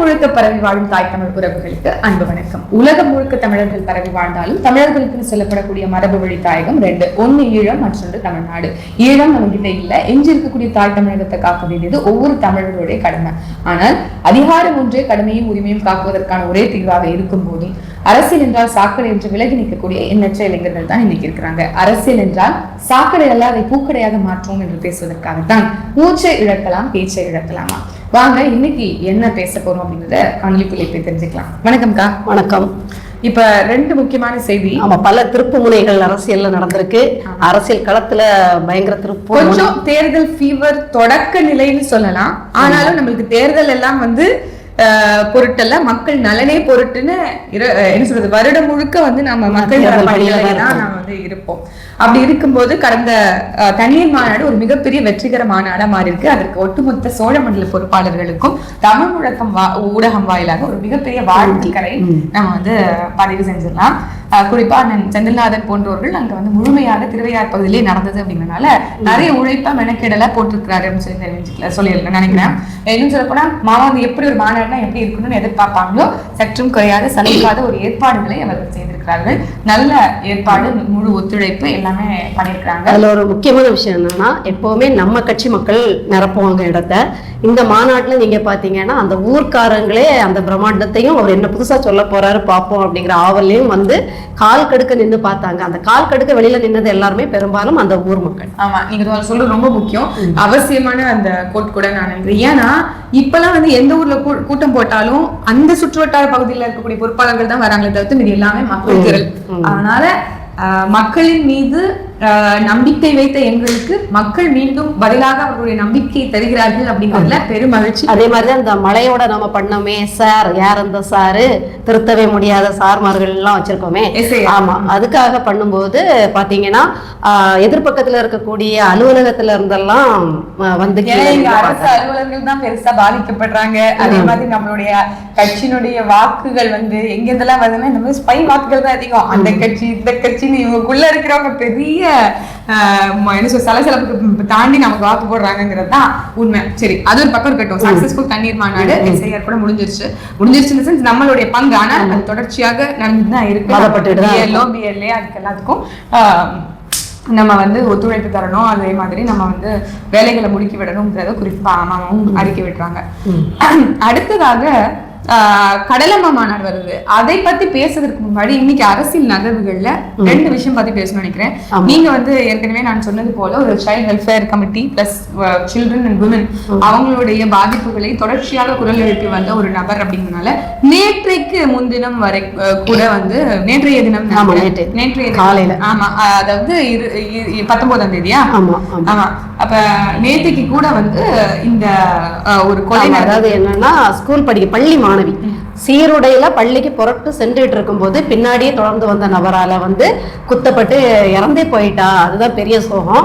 முழுக்க பரவி வாழும் தாய் தமிழ் உறவுகளுக்கு அன்பு வணக்கம். உலகம் முழுக்க தமிழர்கள் பரவி வாழ்ந்தாலும் தமிழர்களுக்கு சொல்லப்படக்கூடிய மரபு வழி தாயகம் ரெண்டு. ஒன்னு ஈழம், மற்றொன்று தமிழ்நாடு. ஈழம் நம்ம கிட்ட இல்ல. எஞ்சி இருக்கக்கூடிய தாய் தமிழகத்தை காக்க வேண்டியது ஒவ்வொரு தமிழர்களுடைய கடமை. ஆனால் அதிகாரம் ஒன்றே கடமையும் உரிமையும் காக்குவதற்கான ஒரே தீர்வாக இருக்கும் போதும் அரசியல் என்றால் சாக்கடை என்று விலகி நிற்கக்கூடிய எண்ணற்ற இளைஞர்கள் தான் இன்னைக்கு இருக்கிறாங்க. அரசியல் என்றால் சாக்கடை அல்ல, அதை பூக்கடையாக மாற்றுவோம் என்று பேசுவதற்காகத்தான். மூச்சை இழக்கலாம், பேச்சை இழக்கலாமா? வாங்க இன்னைக்கு என்ன பேச போறோம் அப்படிங்கறத காணொலிக்குள்ளே போய் தெரிஞ்சுக்கலாம். வணக்கம்க்கா. வணக்கம். இப்ப ரெண்டு முக்கியமான செய்தி. ஆமா, பல திருப்பு முனைகள் அரசியல்ல நடந்திருக்கு. அரசியல் களத்துல பயங்கர திருப்பு. கொஞ்சம் தேர்தல் ஃபீவர் தொடக்க நிலைன்னு சொல்லலாம். ஆனாலும் நம்மளுக்கு தேர்தல் எல்லாம் பொருட்டல்ல, மக்கள் நலனே பொருட்டுன்னு என்ன சொல்றது, வருடம் முழுக்க நம்ம மக்கள் நாம இருப்போம். அப்படி இருக்கும்போது கடந்த தனியார் மாநாடு ஒரு மிகப்பெரிய வெற்றிகர மாநாடா மாறி இருக்கு. அதற்கு ஒட்டுமொத்த சோழ மண்டல பொறுப்பாளர்களுக்கும் தமிழ் முழக்கம் ஊடகம் வாயிலாக ஒரு மிகப்பெரிய வாழ்த்துக்களை நம்ம பதிவு செஞ்சிடலாம். குறிப்பா செந்தில்நாதன் போன்றவர்கள் அங்க முழுமையாக திருவையார் பகுதியிலே நடந்தது அப்படிங்கறதுனால நிறைய உழைப்பா மெனக்கெடல போட்டிருக்கிறாருன்னு சொல்லி நினைக்கிறேன். இன்னும் சொல்ல போனா மாமா எப்படி ஒரு மாநாடுனா எப்படி இருக்கணும்னு எதிர்பார்ப்பாங்களோ சற்றும் குறையாத சலிக்காத ஒரு ஏற்பாடுகளை அவர்கள் செய்திருக்கிறார்கள். நல்ல ஏற்பாடு, முழு ஒத்துழைப்பு எல்லாமே பண்ணியிருக்கிறாங்க. அதுல ஒரு முக்கியமான விஷயம் என்னன்னா, எப்பவுமே நம்ம கட்சி மக்கள் நிரப்புவாங்க இடத்த. இந்த மாநாட்டுல நீங்க பாத்தீங்கன்னா அந்த ஊர்க்காரங்களே அந்த பிரம்மாண்டத்தையும் அவர் என்ன புதுசா சொல்ல போறாரு பார்ப்போம் அப்படிங்கிற ஆவலையும் கால் கடுக்க நின்று பார்த்தாங்க. அந்த கால் கடுக்க வெளியில நின்னது எல்லாருமே பெரும்பாலும் அந்த ஊர் மக்கள். ஆமா, நீங்க சொல்றது ரொம்ப முக்கியம், அவசியமான அந்த கோட் கூட நான் நினைக்கிறேன். ஏன்னா இப்பெல்லாம் எந்த ஊர்ல கூட்டம் போட்டாலும் அந்த சுற்றுவட்டார பகுதியில் இருக்கக்கூடிய பொறுப்பாளர்கள் தான் வராங்களே தவிர்த்து மீது எல்லாமே மக்கள் திரள். அதனால மக்களின் மீது நம்பிக்கை வைத்த எங்களுக்கு மக்கள் மீண்டும் பதிலாக அவர்களுடைய நம்பிக்கை தருகிறார்கள் அப்படிங்கிறதுல பெரும் மகிழ்ச்சி. அதே மாதிரிதான் இந்த மழையோட நம்ம பண்ணோமே சார், யார் அந்த சாரு, திருத்தவே முடியாத சார்மார்கள் எல்லாம் வச்சிருக்கோமே. ஆமா, அதுக்காக பண்ணும்போது பாத்தீங்கன்னா எதிர்பக்கத்துல இருக்கக்கூடிய அலுவலகத்துல இருந்தெல்லாம் அரசு அலுவலர்கள் தான் பெருசா பாதிக்கப்படுறாங்க. அதே மாதிரி நம்மளுடைய கட்சியினுடைய வாக்குகள் எங்க இருந்தெல்லாம் வருதுன்னா இந்த மாதிரி ஸ்பை வாக்குகள் தான் அதிகம். அந்த கட்சி இந்த கட்சின்னு இவங்களுக்குள்ள இருக்கிறவங்க பெரிய சலசலப்புக்கு தாண்டி நமக்கு வாக்கு போடுறாங்கிறது தான் உண்மை. சரி, அது ஒரு பக்கம் இருக்கட்டும். சக்சஸ்ஃபுல் தண்ணீர் மாநாடு எஸ்ஐஆர் கூட முடிஞ்சிருச்சு நம்மளுடைய பங்கு. ஆனா அது தொடர்ச்சியாக நடந்துதான் இருக்கு. பிஎல்ஏ அதுக்கு எல்லாத்துக்கும் நம்ம ஒத்துழைப்பு தரணும். அதே மாதிரி நம்ம வேலைகளை முடுக்கி விடணும்ன்றத குறிப்பா அம்மாவும் அறிக்கை விடுறாங்க. அடுத்ததாக கடலம்மா மாநாடு வருது. அதை பத்தி பேசுறதுக்கு முன்னாடி இன்னைக்கு அரசியல் நகர்வுகள்ல ரெண்டு விஷயம் பத்தி பேசணும்னு நினைக்கிறேன். நீங்க ஏற்கனவே நான் சொன்னது போல ஒரு child welfare committee plus children and women அவங்களுடைய பாதிப்புகளை தொடர்ச்சியாக குரல் எழுப்பி வந்த ஒரு நபர் அப்படிங்கறதுனால நேற்றைக்கு முன்தினம் வரை கூட நேற்றைய தினம் நேற்றைய காலையில, ஆமா, அதாவது 19ஆம் தேதியா, ஆமா, அப்ப நேற்றைக்கு கூட இந்த ஒரு கொலை, அதாவது என்னன்னா ஸ்கூல் படிக்க பள்ளி மாணவி சீருடையில பள்ளிக்கு புறப்பட்டு சென்றுட்டு இருக்கும் போது பின்னாடியே தொடர்ந்து வந்த நபரால குத்தப்பட்டு இறந்தே போயிட்டா. அதுதான் பெரிய சோகம்.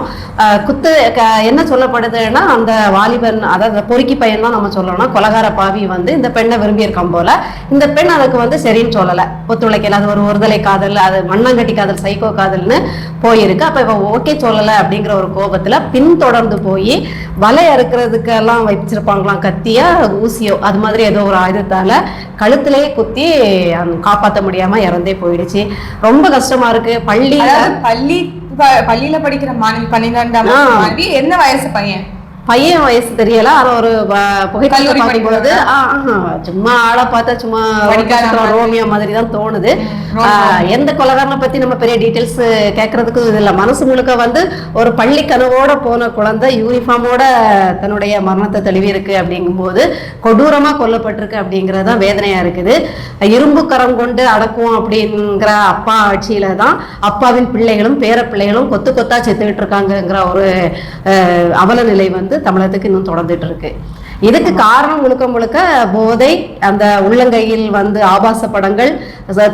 என்ன சொல்லப்படுதுன்னா, அந்த வாலிபன், அதாவது பொறுக்கி பையன் தான் நம்ம சொல்லணும், கொலகார பாவி இந்த பெண்ணை விரும்பி இருக்கான் போல. இந்த பெண் அதுக்கு சரின்னு சொல்லல, ஒத்துழைக்கல. அது ஒரு ஒருதலை காதல், அது மண்ணாங்கட்டி காதல், சைக்கோ காதல்னு போயிருக்கு. அப்ப இவ ஓகே சொல்லல அப்படிங்கிற ஒரு கோபத்துல பின்தொடர்ந்து போய் வலை அறுக்கிறதுக்கு எல்லாம் வச்சிருப்பாங்களாம், கத்தியா ஊசியோ அது மாதிரி ஏதோ ஒரு ஆயுதத்தால கழுத்திலேயே குத்தி காப்பாற்ற முடியாம இறந்தே போயிடுச்சு. ரொம்ப கஷ்டமா இருக்கு. பள்ளியில படிக்கிற மாணவி 12ஆம் என்ன வயசு பையன் வயசு தெரியல. ஆனா ஒரு புகைப்படம் பார்க்கும்போது சும்மா ஆளை பார்த்தா சும்மா ரோமியா மாதிரி தான் தோணுது. எந்த கொலகாரனை பத்தி நம்ம பெரிய டீட்டெயில்ஸ் கேட்கறதுக்கு இது இல்லை. மனசு முழுக்க ஒரு பள்ளி கனவோட போன குழந்தை யூனிஃபார்மோட தன்னுடைய மரணத்தை தழுவி இருக்கு அப்படிங்கும்போது கொடூரமா கொல்லப்பட்டிருக்கு அப்படிங்கறதுதான் வேதனையா இருக்குது. இரும்பு கரம் கொண்டு அடக்குவோம் அப்படிங்கிற அப்பா ஆட்சியில தான் அப்பாவின் பிள்ளைகளும் பேர பிள்ளைகளும் கொத்து கொத்தா செத்துக்கிட்டு இருக்காங்கிற ஒரு அவல நிலை தமிழகத்துக்கு இன்னும் தொடர்ந்துட்டு இருக்கு. இதுக்கு காரணம் முழுக்க முழுக்க போதை, அந்த உள்ளங்கையில் ஆபாச படங்கள்,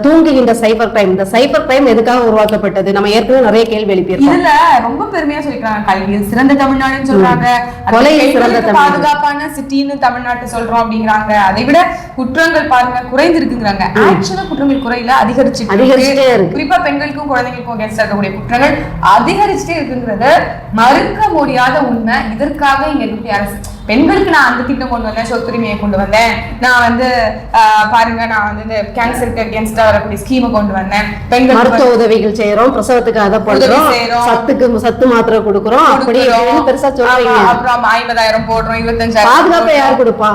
தூங்குகின்ற சைபர் கிரைம். இந்த சைபர் கிரைம் எதுக்காக உருவாக்கப்பட்டது? நம்ம ஏற்கனவே நிறைய கேள்வி எழுப்பியிருக்கோம். இதுல ரொம்ப பெருமையா சொல்லிருக்காங்க, கல்வியில் சிறந்த தமிழ்நாடுன்னு சொல்றாங்க, கொலை சிறந்த பாதுகாப்பான சிட்டின்னு தமிழ்நாட்டு சொல்றோம் அப்படிங்கிறாங்க. அதை விட குற்றங்கள் பாருங்க குறைந்திருக்குங்கிறாங்க. ஆக்சுவலா குற்றங்கள் குறையில அதிகரிச்சுட்டே இருக்கு. குறிப்பா பெண்களுக்கும் குழந்தைகளுக்கும் அகேன்ஸ்டா இருக்கக்கூடிய குற்றங்கள் அதிகரிச்சுட்டே இருக்குங்கிறது மறுக்க முடியாத உண்மை. இதற்காக இங்க இருக்கக்கூடிய அரசு பெண்களுக்கு நான் அந்த திட்டம் கொண்டு வந்தேன், சொத்துரிமையை கொண்டு வந்தேன், நான் வந்து பாருங்க நான் வந்து இந்த கேன்சருக்கு அகேன்ஸ்டா வரக்கூடிய ஸ்கீமை கொண்டு வந்தேன், பெண்கள் மருத்துவ உதவிகள் செய்யறோம், பிரசவத்துக்கு அதை பண்றோம், சத்து மாத்திரை கொடுக்குறோம், அப்படி பெருசா சொல்றீங்க. அப்புறம் 50,000 போடுறோம், 25,000 பாதுகாப்பை யார் கொடுப்பா?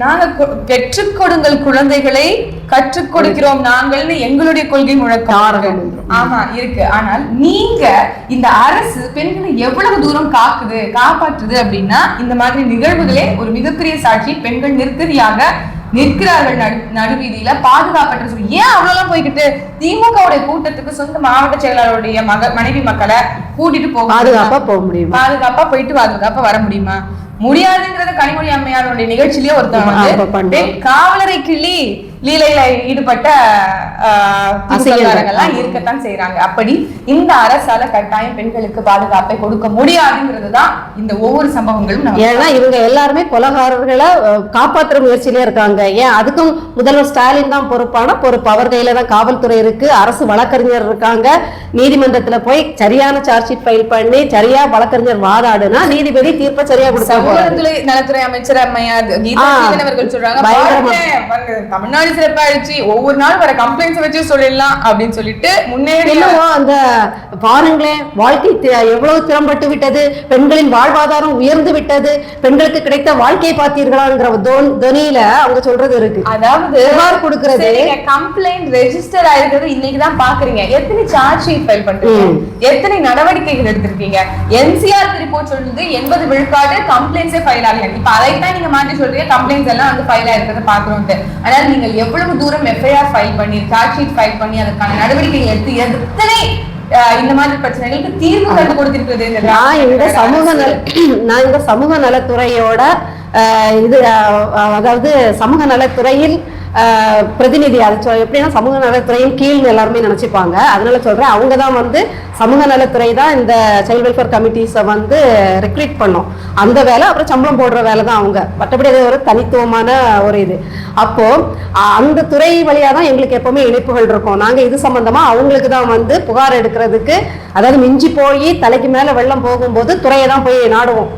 நாங்க பெற்றுக் கொடுங்கள் குழந்தைகளை கற்றுக் கொடுக்கிறோம் நாங்கள்னு எங்களுடைய கொள்கை முழக்கம். ஆமா இருக்கு. ஆனால் நீங்க இந்த அரசு பெண்களை எவ்வளவு தூரம் காப்பாற்றுது அப்படின்னா இந்த மாதிரி நிகழ்வுகளே ஒரு மிகப்பெரிய சாட்சி. பெண்கள் நிர்கதியாக நிற்கிறார்கள் நடுவீதியில பாதுகாப்பற்ற சொல்லி. ஏன் அவ்வளவு போய்கிட்டு திமுகவுடைய கூட்டத்துக்கு சொந்த மாவட்ட செயலாளருடைய மனைவி மக்களை கூட்டிட்டு பாதுகாப்பா போக முடியும்? பாதுகாப்பா போயிட்டு பாதுகாப்பா வர முடியுமா? முடியாதுங்கிறத கனிமொழி அம்மையாருடைய நிகழ்ச்சியிலேயே ஒருத்தவங்க வந்து காவலரை கிள்ளி லீலையில ஈடுபட்ட எல்லாம் இருக்கத்தான் செய்யறாங்க. அப்படி இந்த அரசால கட்டாயம் பெண்களுக்கு பாதுகாப்பை கொடுக்க முடியாதுங்கிறதுதான் இந்த ஒவ்வொரு சம்பவங்களும். ஏன்னா இவங்க எல்லாருமே கொலைகாரர்களை காப்பாற்றுற முயற்சியிலே இருக்காங்க. ஏன் அதுக்கும் முதல்வர் ஸ்டாலின் தான் பொறுப்பான பொறுப்பு. அவர் கையில தான் காவல்துறை இருக்கு, அரசு வழக்கறிஞர் இருக்காங்க. நீதிமன்றத்துல போய் சரியான சார்ஜ் ஷீட் ஃபைல் பண்ணி சரியா வழக்கறிஞர் வாதாடுனா நீதிபதி தீர்ப்பை சரியா கொடுத்தாங்க. நலத்துறை அமைச்சர் அம்மையார் கீதா அவர்கள் சொல்றாங்க, தமிழ்நாடு சிறப்பாயிடுச்சு, ஒவ்வொரு நாள் வர கம்ப்ளைண்ட்ஸ் வச்சு சொல்லிடலாம் அப்படின்னு சொல்லிட்டு முன்னேறி அந்த பாருங்களேன் வாழ்க்கை எவ்வளவு திறம்பட்டு விட்டது, பெண்களின் வாழ்வாதாரம் உயர்ந்து விட்டது, பெண்களுக்கு கிடைத்த வாழ்க்கையை பார்த்தீர்களாங்கிற தொனியில அவங்க சொல்றது இருக்கு. அதாவது கொடுக்கறது கம்ப்ளைண்ட் ரெஜிஸ்டர் ஆயிருக்கிறது இன்னைக்குதான் பாக்குறீங்க. எத்தனை சார்ஜ் ஷீட் ஃபைல் பண்றீங்க, எத்தனை நடவடிக்கைகள் எடுத்திருக்கீங்க? என்சிஆர் ரிப்போர்ட் சொல்லுது 80 விழுக்காடு கம்ப்ளைண்ட்ஸே ஃபைல் ஆகல. இப்ப அதைத்தான் நீங்க மாற்றி சொல்றீங்க கம்ப்ளைண்ட்ஸ் எல்லாம் வந்து ஃபைல் ஆயிருக்கிறத பாக்குறோம். ஆனால் நீங்கள் எவ்வளவு தூரம் எஃப்ஐஆர் ஃபைல் பண்ணி சார்ஜ் ஷீட் ஃபைல் பண்ணி அதற்கான நடவடிக்கைகள் எடுத்து எத்தனை இந்த மாதிரி பிரச்சனைகளுக்கு தீர்வு கண்டு கொடுத்திருக்கிறது? நான் இந்த சமூக நலத்துறையோட இது அதாவது சமூக நலத்துறையில் பிரதிநிதி. அது எப்படின்னா சமூக நலத்துறையின் கீழ் எல்லாருமே நினைச்சுப்பாங்க. அதனால சொல்றேன், அவங்க தான் வந்து சமூக நலத்துறை தான் இந்த சைல்ட் வெல்ஃபேர் கமிட்டிஸை வந்து ரெக்ரூட் பண்ணோம். அந்த வேலை அப்புறம் சம்பளம் போடுற வேலை தான் அவங்க. மற்றபடி அது ஒரு தனித்துவமான ஒரு இது. அப்போ அந்த துறை வழியா தான் எங்களுக்கு எப்பவுமே இணைப்புகள் இருக்கும். நாங்க இது சம்பந்தமா அவங்களுக்கு தான் வந்து புகார் எடுக்கிறதுக்கு, அதாவது மிஞ்சி போய் தலைக்கு மேல வெள்ளம் போகும்போது துறையை தான் போய் நாடுவோம்.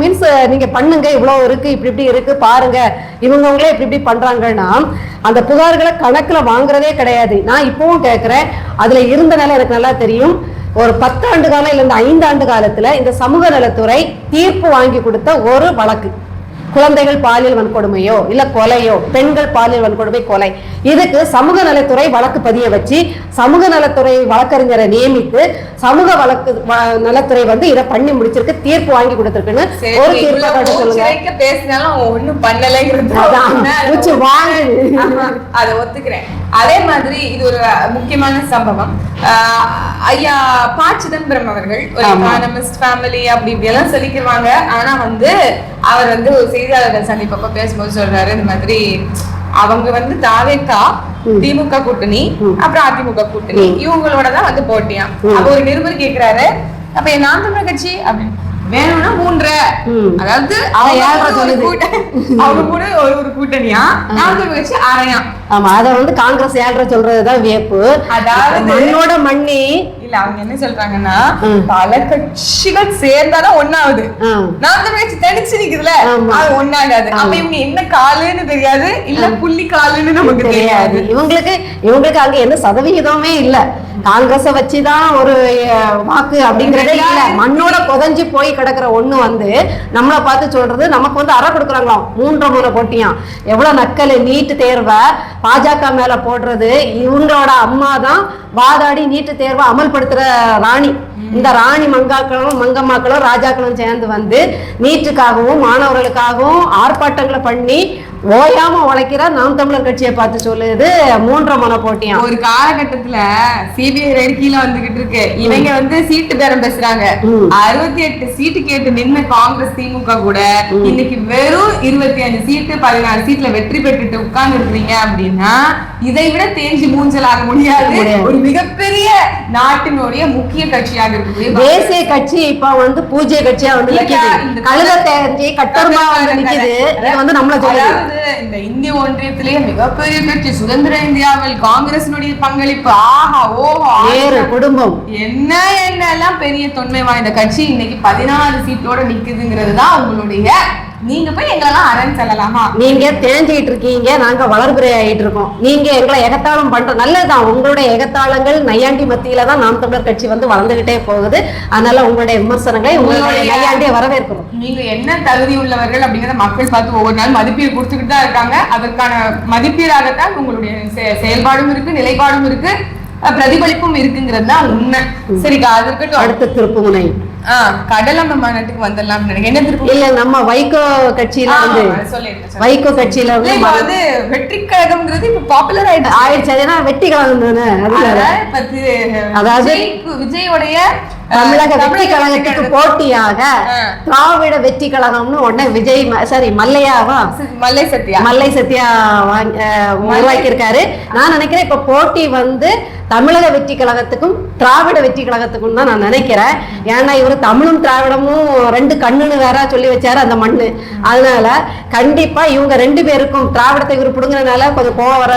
மீன்ஸ் நீங்க பண்ணுங்க, இவ்வளவு இருக்கு, இப்படி இப்படி இருக்கு பாருங்க, இவங்களே இப்படி இப்படி பண்றாங்கன்னா அந்த புகார்களை கணக்குல வாங்குறதே கிடையாது. நான் இப்பவும் கேட்கிறேன், அதுல இருந்தனால எனக்கு நல்லா தெரியும். ஒரு 10 ஆண்டு காலம் இல்ல 5 ஆண்டு காலத்துல இந்த சமூக நலத்துறை தீர்ப்பு வாங்கி கொடுத்த ஒரு வழக்கு, குழந்தைகள் பாலியல் வன்கொடுமையோ இல்ல கொலையோ, பெண்கள் பாலியல் வன்கொடுமை கொலை, இதுக்கு சமூக நலத்துறை வழக்கு பதிய வச்சு சமூக நலத்துறை வழக்கறிஞரை நியமித்து சமூக நலத்துறை வந்து இதை பண்ணி முடிச்சிருக்கு, தீர்ப்பு வாங்கி கொடுத்திருக்குன்னு ஒரு தீர்ப்பு சொல்லுங்க. பேசினாலும் ஒண்ணும் பண்ணலைங்கிறது அதை ஒத்துக்கிறேன். அதே மாதிரி இது ஒரு முக்கியமான சம்பவம். ஐயா ப. சிதம்பரம் அவர்கள் ஒரு எக்கானமிஸ்ட் ஃபேமிலி அப்படி இப்படி எல்லாம் சொல்லிக்கிறாங்க. ஆனா வந்து அவர் வந்து ஒரு செய்தியாளர்கள் சந்திப்பப்ப பேசும்போது சொல்றாரு, இந்த மாதிரி அவங்க வந்து தாவேகா திமுக கூட்டணி அப்புறம் அதிமுக கூட்டணி இவங்களோட தான் வந்து போட்டியா. அப்ப ஒரு நிருபர் கேக்குறாரு, அப்ப நான் தமிழர் கட்சி அப்படின்னு வேணும்னா 3 அதாவது அவங்க கூட ஒரு கூட்டணியா, நான் தமிழர் கட்சி அரையா. ஆமா, அத வந்து காங்கிரஸ் 7 சொல்றதுதான் வியப்பு. அதாவது மண்ணோட மண்ணி இல்ல, அவங்க என்ன சொல்றாங்கன்னா பல கட்சிகள் சேர்ந்தாதான் ஒண்ணாவது, நான் தமிழர் கட்சி தனிச்சு நிக்குதுல அது ஒண்ணாகாது. அப்ப இவங்க என்ன காலுன்னு தெரியாது, இல்ல புள்ளி காலுன்னு நமக்கு தெரியாது. இவங்களுக்கு அங்க என்ன சதவிகிதமே இல்ல, காங்கிரஸ வச்சுதான் ஒரு வாக்கு அப்படிங்கறதே இல்ல. மண்ணோட புதஞ்சு போய் கிடக்குற ஒண்ணு வந்து நம்மளை பார்த்து சொல்றது, நமக்கு வந்து அறை கொடுக்குறாங்களாம் 3 முறை போட்டியாம். எவ்வளவு நக்கல். நீட்டு தேர்வை பாஜக மேல போடுறது, இவங்களோட அம்மா தான் வாதாடி நீட்டு தேர்வை அமல்படுத்துற ராணி. இந்த ராணி மங்கம்மாக்களும் ராஜாக்களும் சேர்ந்து வந்து நீட்டுக்காகவும் மாணவர்களுக்காகவும் ஆர்ப்பாட்டங்களை பண்ணி ஓயாம உழைக்கிற நாம் தமிழர் கட்சியை பார்த்து சொல்லுது 3 முறை போட்டியா. ஒரு காலகட்டத்துல சிபிஐ ரைடு கீழே வந்துகிட்டு இருக்கு, இவங்க வந்து சீட்டு பேரம் பேசுறாங்க. 68 சீட்டு கேட்டு நின்ன காங்கிரஸ் திமுக கூட இன்னைக்கு வெறும் 25 சீட்டு 16 சீட்ல வெற்றி பெற்றுட்டு உட்கார்ந்து இருக்கிறீங்க அப்படின்னா அப்படின்னா இதை விட தேஞ்சி மூஞ்சலாக முடியாது. ஒரு மிகப்பெரிய நாட்டினுடைய முக்கிய கட்சியாக இருக்கக்கூடிய தேசிய கட்சி இப்ப வந்து பூஜ்ய கட்சியா வந்து நிக்குது. கழுத தேஞ்சி கட்டரமா வந்து நிக்குது. இது வந்து நம்மள அதாவது இந்த இந்திய ஒன்றியத்திலேயே மிகப்பெரிய கட்சி சுதந்திர இந்தியாவில் காங்கிரசினுடைய பங்களிப்பு ஆஹா ஓஹோ குடும்பம் என்னெல்லாம் பெரிய தொன்மை வாய்ந்த கட்சி இன்னைக்கு 16 சீட்டோட நிக்குதுங்கிறது தான் உங்களுடைய. நீங்க போய் எங்களெல்லாம் அரண் செல்லலாமா? நீங்க தேஞ்சிட்டு இருக்கீங்க, நாங்க வளர்பிறை ஆயிட்டு இருக்கோம். நீங்க எங்களை எகத்தாளம் பண்ற நல்லதுதான். உங்களுடைய எகத்தாளங்கள் நையாண்டி மத்தியில தான் நாம் தமிழர் கட்சி வந்து வளர்ந்துகிட்டே போகுது. அதனால உங்களுடைய விமர்சனங்களை உங்களுடைய நையாண்டியை வரவேற்கிறோம். நீங்க என்ன தகுதி உள்ளவர்கள் அப்படிங்கறத மக்கள் பார்த்து ஒவ்வொரு நாள் மதிப்பீடு கொடுத்துக்கிட்டு தான் இருக்காங்க. அதற்கான மதிப்பீடாகத்தான் உங்களுடைய செயல்பாடும் இருக்கு, நிலைப்பாடும் இருக்கு, பிரதிபலிப்பும் இருக்குங்கிறது தான் உண்மை. சரிக்கா, அது இருக்கட்டும். அடுத்த திருப்பு முனை கடலம்ம மாநாட்டுக்கு வந்துடலாம் நினைக்கிறேன். என்ன திருப்பி இல்ல நம்ம வைகோ கட்சியில வந்து வைகோ கட்சியில வந்து வெற்றி கழகம்ங்கிறது இப்ப பாப்புலர் ஆயிடுச்சு. ஏன்னா வெற்றி கழகம் தானே. அதாவது விஜயோடைய தமிழக வெற்றி கழகத்துக்கு போட்டியாக திராவிட வெற்றி கழகம்னு உடனே விஜய் மல்லை சத்யா உருவாக்கி இருக்காரு. நான் நினைக்கிறேன் இப்ப போட்டி வந்து தமிழக வெற்றி கழகத்துக்கும் திராவிட வெற்றி கழகத்துக்கும் தான் நான் நினைக்கிறேன். ஏன்னா இவரு தமிழும் திராவிடமும் ரெண்டு கண்ணுன்னு வேற சொல்லி வச்சாரு அந்த மண்ணு. அதனால கண்டிப்பா இவங்க ரெண்டு பேருக்கும் திராவிடத்தை இவரு புடுங்குறதுனால கொஞ்சம் போக வர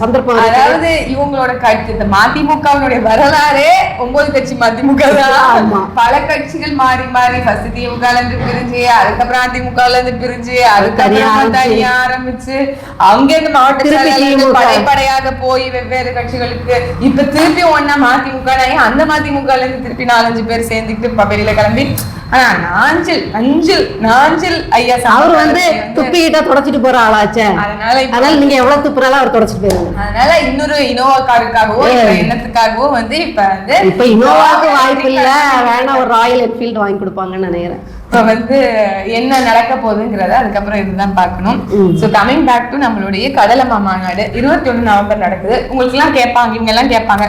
சந்தர்ப்பம். அதாவது இவங்களோட கட்சி இந்த மதிமுகவுடைய வரலாறே 9 கட்சி மதிமுக தான். பல கட்சிகள் மாறி மாறி ஃபர்ஸ்ட் திமுகல இருந்து பிரிஞ்சு, அதுக்கப்புறம் அதிமுகல இருந்து பிரிஞ்சு, அதுக்கப்புறம் தனியா ஆரம்பிச்சு அங்க இருந்து மாவட்ட செயலாளர்கள் படைப்படையாக போய் வெவ்வேறு கட்சிகளுக்கு இப்ப திருப்பி ஒன்னா மதிமுக, அந்த மதிமுகல இருந்து திருப்பி 4-5 பேர் சேர்ந்துக்கிட்டு வெளியில கிளம்பி. நாஞ்சில் ஐயா அவர் வந்து துப்பிக்கிட்ட தொடச்சிட்டு போற ஆளாச்சே. அதனால நீங்க எவ்வளவு துப்புறாலும் அவர் தொடச்சிட்டு போயிருங்க. அதனால இன்னொரு இனோவா காருக்காகவோ எண்ணத்துக்காகவோ வந்து இப்ப இனோவாக்கு வாய்ப்பு இல்ல, வேணா ஒரு ராயல் என்ஃபீல்டு வாங்கி கொடுப்பாங்கன்னு நினைக்கிறேன். இப்ப வந்து என்ன நடக்க போகுதுங்கிறத அதுக்கப்புறம் இதுதான் பார்க்கணும். சோ கமிங் பேக் டு நம்மளுடைய கடலம்மா மாநாடு 21 நவம்பர் நடக்குது. உங்களுக்கு எல்லாம் கேட்பாங்க, இவங்க எல்லாம் கேட்பாங்க,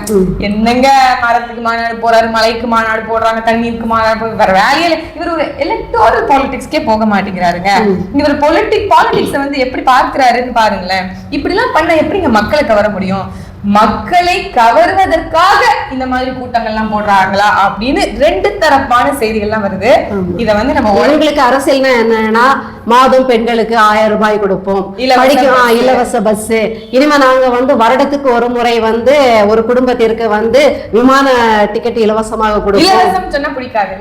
என்னங்க மரத்துக்கு மாநாடு போறாரு, மலைக்கு மாநாடு போடுறாங்க, தண்ணீருக்கு மாநாடு, வேற வேலையில இவர் எலக்டோரல் பாலிடிக்ஸ்க்கே போக மாட்டேங்கிறாருங்க. இவர் பாலிடிக்ஸ வந்து எப்படி பார்க்கிறாருன்னு பாருங்களேன். இப்படி எல்லாம் பண்ண எப்படிங்க மக்களை கவர முடியும்? மக்களை கவர்வதற்காக இந்த மாதிரி கூட்டங்கள்லாம் போடுறாங்களா அப்படின்னு 2 தரப்பான செய்திகள்லாம் வருது. இத வந்து நம்ம உங்களுக்கு அரசியல்னா என்னன்னா மாதம் பெண்களுக்கு 1000 ரூபாய் கொடுப்போம், இலவச பஸ். இனிமே நாங்க வந்து வருடத்துக்கு ஒரு முறை வந்து ஒரு குடும்பத்திற்கு வந்து விமான டிக்கெட் இலவசமாக கொடுப்போம். இலவசம் சொன்னா பிடிக்காது.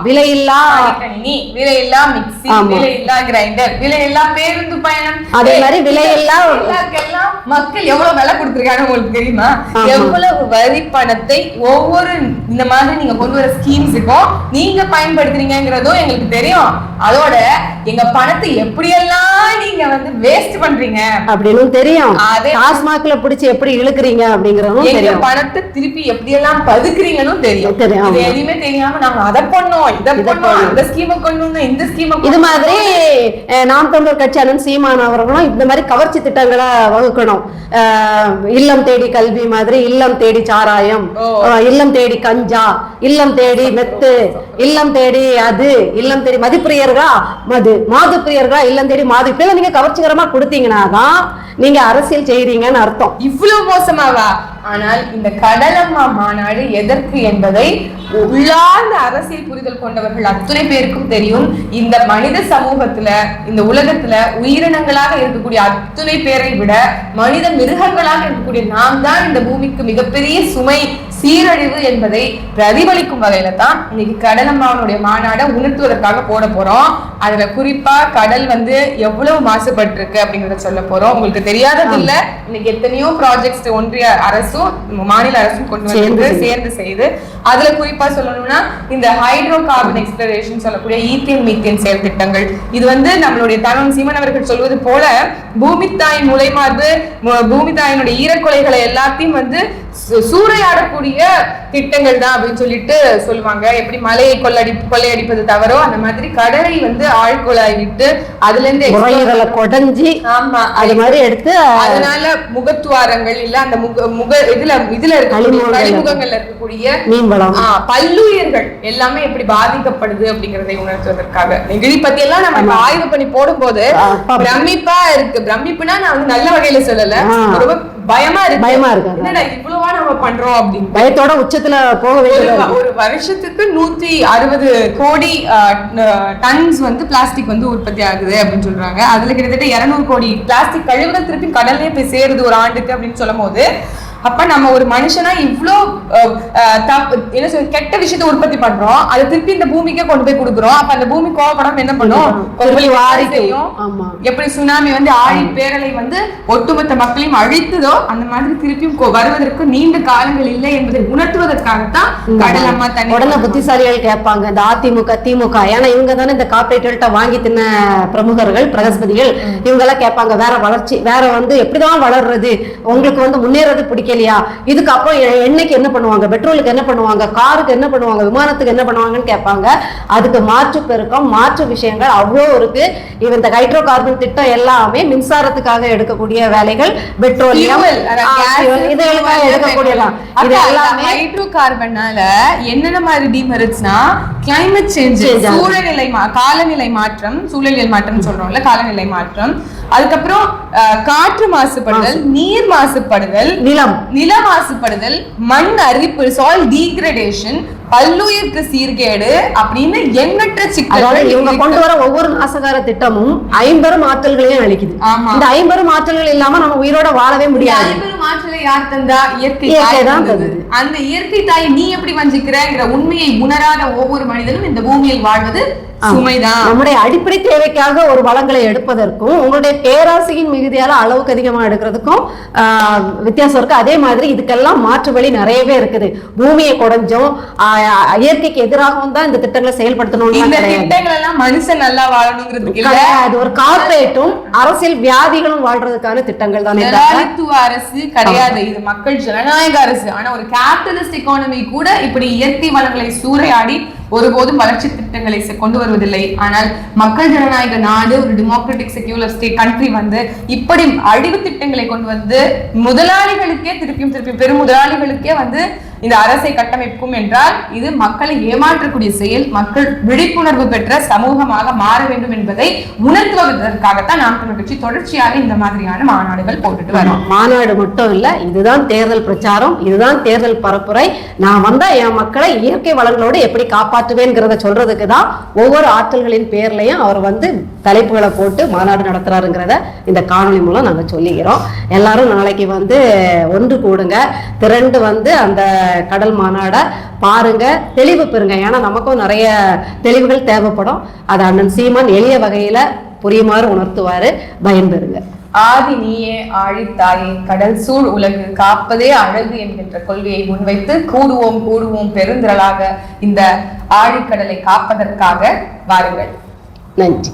விலையில்லா கணினி, விலையில்லா மிக்ஸி, விலையில்லா கிரைண்டர், விலையில்லா பேருந்து பயணம், அதே மாதிரி விலையில்லா மக்கள் எவ்வளவு விலை கொடுத்திருக்காங்க உங்களுக்கு தெரியுமா? எவ்வளவு வரி பணத்தை ஒவ்வொரு இந்த மாதிரி நீங்க கொண்டு வர ஸ்கீம்ஸுக்கும் நீங்க பயன்படுத்துறீங்கிறதோ எங்களுக்கு தெரியும். அதோட எங்க பணத்தை எப்படியெல்லாம் நீங்க வந்து வேஸ்ட் பண்றீங்க அப்படின்னு தெரியும். டாஸ்மாக்ல பிடிச்சு எப்படி இழுக்குறீங்க அப்படிங்கறதும் தெரியும். பணத்தை திருப்பி எப்படி எல்லாம் பதுக்குறீங்கன்னு தெரியும். இது எதுவுமே தெரியாம நாங்க அதை பண்ணோம், இதை பண்ணோம், அந்த ஸ்கீமை கொண்டு வந்தோம், இந்த ஸ்கீமை. இது மாதிரி நாம் தமிழர் கட்சி அண்ணன் சீமான் அவர்களும் இந்த மாதிரி கவர்ச்சி திட்டங்களை வகுக்கணும். இல்லம் தேடி கல்வி மாதிரி, இல்லம் தேடி சாராயம், இல்லம் தேடி கஞ்சா, இல்லம் தேடி மெத்து, இல்லம் தேடி அது, இல்லம் தேடி மதிப்பிரியர்களா மாது பிரியர்களா, இல்லம் தேடி மாது, இப்ப நீங்க கவர்ச்சிகரமா கொடுத்தீங்கன்னா தான் நீங்க அரசியல் செய்றீங்கன்னு அர்த்தம். இவ்வளவு மோசமாவா? ஆனால் இந்த கடலம்மா மாநாடு எதற்கு என்பதை உள்ளார்ந்த அரசியல் புரிதல் கொண்டவர்கள் அத்துணை பேருக்கும் தெரியும். இந்த மனித சமூகத்துல, இந்த உலகத்துல உயிரினங்களாக இருக்கக்கூடிய அத்துணை பேரை விட மனித மிருகங்களாக இருக்கக்கூடிய நாம் தான் இந்த பூமிக்கு மிகப்பெரிய சுமை, சீரழிவு என்பதை பிரதிபலிக்கும் வகையில தான் இன்னைக்கு கடலம்மாவுடைய மாநாடை உணர்த்துவதற்காக போட போறோம். அதுல குறிப்பா கடல் வந்து எவ்வளவு மாசுபட்டு இருக்கு அப்படிங்கறத சொல்ல போறோம். உங்களுக்கு தெரியாதது இல்ல, இன்னைக்கு எத்தனையோ ப்ராஜெக்ட்ஸ் ஒன்றிய அரசும் மாநில அரசும் கொண்டு வந்து சேர்ந்து செய்து, அதுல குறிப்பா சொல்லணும்னா இந்த ஹைட்ரோ கார்பன் எக்ஸ்ப்ளரேஷன் சொல்லக்கூடிய ஈத்தேன் மீத்தேன் செயல் திட்டங்கள். இது வந்து நம்மளுடைய தலைவன் சீமான் அவர்கள் சொல்வது போல பூமித்தாய் முளைமார்பு, பூமித்தாயினுடைய ஈரக்கொலைகளை எல்லாத்தையும் வந்து சூறையாடக்கூடிய திட்டங்கள் தான் அப்படின்னு சொல்லிட்டு சொல்லுவாங்க. எப்படி மலையை கொள்ளையடிப்பது தவறோ அந்த மாதிரி கடலை வந்து ஆழ்குழாய் விட்டு அதுல இருந்து கொடைஞ்சி, ஆமா, அது மாதிரி எடுத்து அதனால முகத்துவாரங்கள் இல்ல அந்த முக இதுல கழிமுகங்கள்ல இருக்கக்கூடிய மீன்வளம் பல்லுயிர்கள் எல்லாமே எப்படி பாதிக்கப்படுது அப்படிங்கறதை உணர்த்துவதற்காக நெகிழி பத்தி எல்லாம் நம்ம ஆய்வு பண்ணி போடும்போது பிரமிப்பா இருக்கு. பிரமிப்புனா நான் வந்து நல்ல வகையில சொல்லல, ரொம்ப பயமா இருக்கு. என்னடா இவ்வளவா நம்ம பண்றோம் அப்படின்னு பயத்தோட உச்சத்துல போக வேண்டிய ஒரு வருஷத்துக்கு 160 கோடி டன்ஸ் வந்து பிளாஸ்டிக் வந்து உற்பத்தி ஆகுது அப்படின்னு சொல்றாங்க. அதுல கிட்டத்தட்ட 200 கோடி பிளாஸ்டிக் கழிவுகள் திருப்பி கடல்லே போய் சேருது ஒரு ஆண்டுக்கு அப்படின்னு சொல்லும் போது, அப்ப நம்ம ஒரு மனுஷனா இவ்ளோ என்ன சொல்ற கெட்ட விஷயத்தை உற்பத்தி பண்றோம், அதை திருப்பி இந்த பூமிக்கே கொண்டு போய் கொடுக்குறோம். அப்ப அந்த பூமி கோவப்படாம என்ன பண்ணும், எப்படி சுனாமி வந்து ஆழி பேரலை வந்து ஒட்டுமொத்த மக்களையும் அழித்ததோ அந்த மாதிரி திருப்பியும் வருவதற்கு நீண்ட காலங்கள் இல்லை என்பதை உணர்த்துவதற்காகத்தான் கடல் அம்மா தண்ணி. உடனே புத்திசாலிகள் கேட்பாங்க இந்த அதிமுக திமுக, ஏன்னா இவங்க தானே இந்த கார்பரேட் வாங்கி தின்ன பிரமுகர்கள் பிரகஸ்பதிகள், இவங்க எல்லாம் கேட்பாங்க வேற வளர்ச்சி வேற வந்து எப்படிதான் வளர்றது, உங்களுக்கு வந்து முன்னேறது பிடிக்கலையா, இதுக்கப்புறம் எண்ணெய்க்கு என்ன பண்ணுவாங்க, பெட்ரோலுக்கு என்ன பண்ணுவாங்க, காருக்கு என்ன பண்ணுவாங்க, விமானத்துக்கு என்ன பண்ணுவாங்கன்னு கேட்பாங்க. அதுக்கு மாற்று பெருக்கம் மாற்று விஷயங்கள் அவ்வளோ இருக்கு. இந்த ஹைட்ரோ கார்பன் திட்டம் எல்லாமே மின்சாரத்துக்காக எடுக்கக்கூடிய வேலைகள், பெட்ரோலியம் இதெல்லாம் எடுக்கக்கூடியதான். இது எல்லாமே ஹைட்ரோ கார்பனால என்னென்ன மாதிரி டிமெரிட்ஸ்னா கிளைமேட் சேஞ்ச், சூழல்நிலை காலநிலை மாற்றம், சூழலியல் மாற்றம் சொல்றோம்ல, காலநிலை மாற்றம், அதுக்கப்புறம் காற்று மாசுபடுதல், நீர் மாசுபடுதல், நில மாசுபடுதல், மண் அரிப்பு, சாயில் டீக்ரடேஷன், பல்லுயிருக்கு சீர்கேடு அப்படின்னு எண்ணற்ற சிக்கல்கள். இவங்க கொண்டு வர ஒவ்வொரு நாசகார திட்டமும் 50 ஆற்றல்களையும் அளிக்குது. இந்த 50 ஆற்றல்கள் இல்லாம நம்ம உயிரோட வாழவே முடியாது. 50 ஆற்றலை யார் தந்தா? இயற்கை தான் தந்தது. அந்த இயற்கை தாய் நீ எப்படி வஞ்சிக்கிறங்கிற உண்மையை உணராத ஒவ்வொரு மனிதனும் இந்த பூமியில் வாழ்வது சுமைதான். நம்முடைய அடிப்படை தேவைக்காக ஒரு வளங்களை எடுப்பதற்கும் உங்களுடைய பேராசையின் மிகுதியால அளவுக்கு அதிகமா எடுக்கிறதுக்கும் வித்தியாசம் இருக்கு. அதே மாதிரி இதுக்கெல்லாம் மாற்று வழி நிறையவே இருக்குது. பூமியை குறைஞ்சும் இயற்கைக்கு எதிராகவும் தான் இந்த திட்டங்களை செயல்படுத்தணும். இந்த திட்டங்கள் எல்லாம் மனுஷன் நல்லா வாழணுங்கிறதுக்கு அது ஒரு கார்பரேட்டும் அரசியல் வியாதிகளும் வாழ்றதுக்கான திட்டங்கள் தான். முதலாளித்துவ அரசு கிடையாது, இது மக்கள் ஜனநாயக அரசு. ஆனா ஒரு கேபிட்டலிஸ்ட் எக்கானமி கூட இப்படி இயற்கை வளங்களை சூறையாடி ஒருபோதும் வளர்ச்சி திட்டங்களை கொண்டு வருவதில்லை. ஆனால் மக்கள் ஜனநாயக நாடு, ஒரு டெமோக்ராட்டிக் செக்யூலர் ஸ்டேட் கண்ட்ரி வந்து இப்படி அழிவு திட்டங்களை கொண்டு வந்து முதலாளிகளுக்கே திருப்பியும் பெரும் முதலாளிகளுக்கே வந்து இந்த அரசை கட்டமைக்கும் என்றால் இது மக்களை ஏமாற்றக்கூடிய செயல். மக்கள் விழிப்புணர்வு பெற்ற சமூகமாக மாற வேண்டும் என்பதை உணர்த்துவதற்காகத்தான் நாம் தமிழர் கட்சி தொடர்ச்சியாக இந்த மாதிரியான மாநாடுகள் போட்டுட்டு வரோம். மாநாடு மட்டும் இல்ல, இதுதான் தேர்தல் பிரச்சாரம், இதுதான் தேர்தல் பரப்புரை. நான் வந்தா என் மக்களை இயற்கை வளங்களோடு எப்படி காப்பாற்றுவேங்கிறத சொல்றதுக்கு தான் ஒவ்வொரு ஆற்றல்களின் பேர்லயும் அவர் வந்து தலைப்புகளை போட்டு மாநாடு நடத்துறாருங்கிறத இந்த காணொலி மூலம் நாங்க சொல்லிக்கிறோம். எல்லாரும் நாளைக்கு வந்து ஒன்று கூடுங்க, திரண்டு வந்து அந்த கடல் மாநாட பாருங்க, தெளிவு பெறுங்க. ஏன்னா நமக்கும் நிறைய தெளிவுகள் தேவைப்படும். அது அண்ணன் சீமான் எளிய வகையில புரியுமாறு உணர்த்துவாரு. பயன்பெறுங்க. ஆதி நீயே ஆழித்தாயே, கடல் சூழ் உலகு காப்பதே அழகு என்கின்ற கொள்கையை முன்வைத்து கூடுவோம் பெருந்திரளாக இந்த ஆழிக்கடலை காப்பதற்காக வாருங்கள். நன்றி.